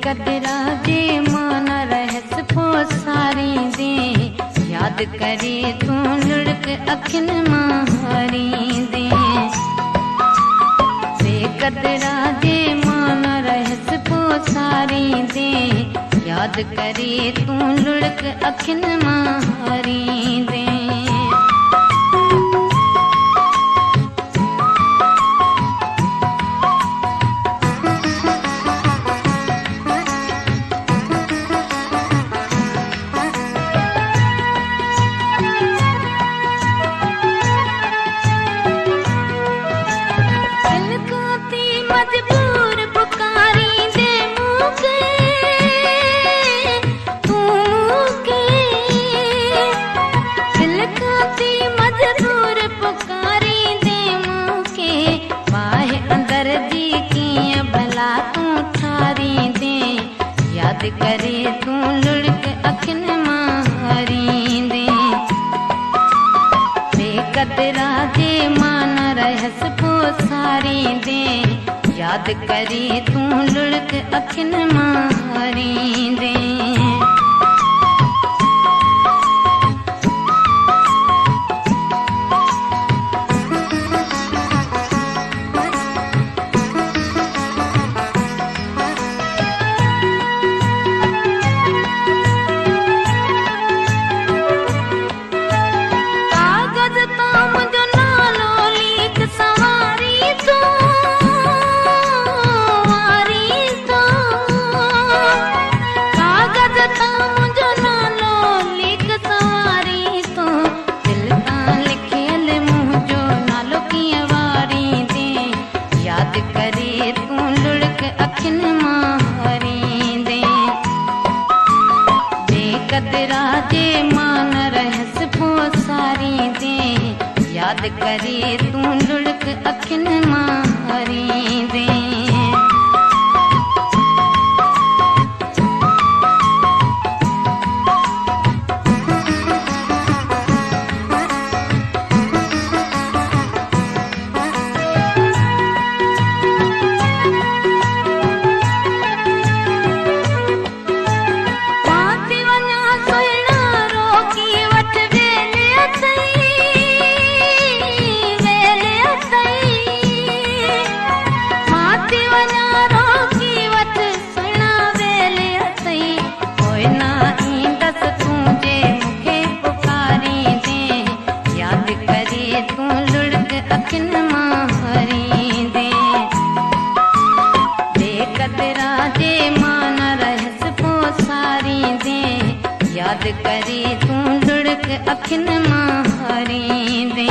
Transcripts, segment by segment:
कदरा जे मान रहस पोसारी दे, याद करे तू लुढ़क अखिन मारी दे। बेकदरा जे मान रहस पोसारी दे, याद करे तू लुढ़क अखिन मारी दे। याद करे तू लुढ़क अखिन मारी दे। बेकदरा जे मान रहस पोसारी दे, याद करे तू लुढ़क अखिन मारी दे। कदरा जे मान रहस पोसारी दे, याद करे तू लुढ़क अखिन मारी दे। याद करे तू लुढ़क अखिन मारी दे।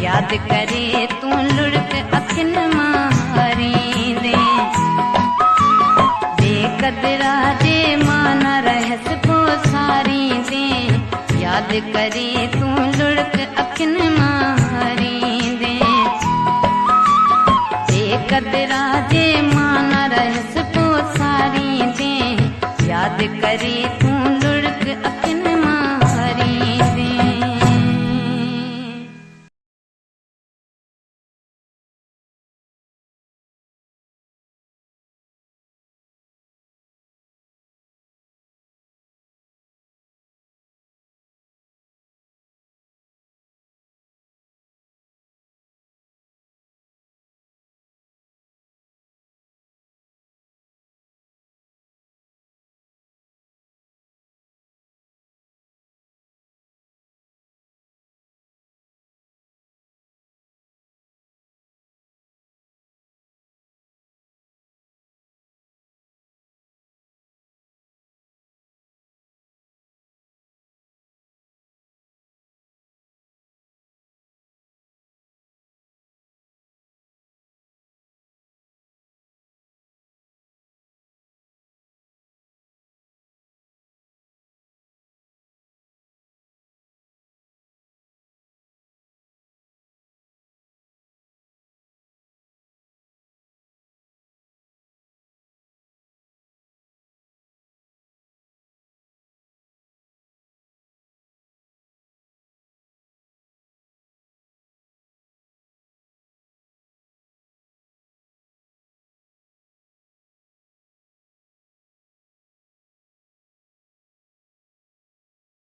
याद करे तू लुढ़क अखिन मारी दे। बेकदरा जे मान रहस पोसारी दे, याद करे तू लुढ़क अखिन मारी दे। बेकदरा जे मान रहस पोसारी दे, याद करे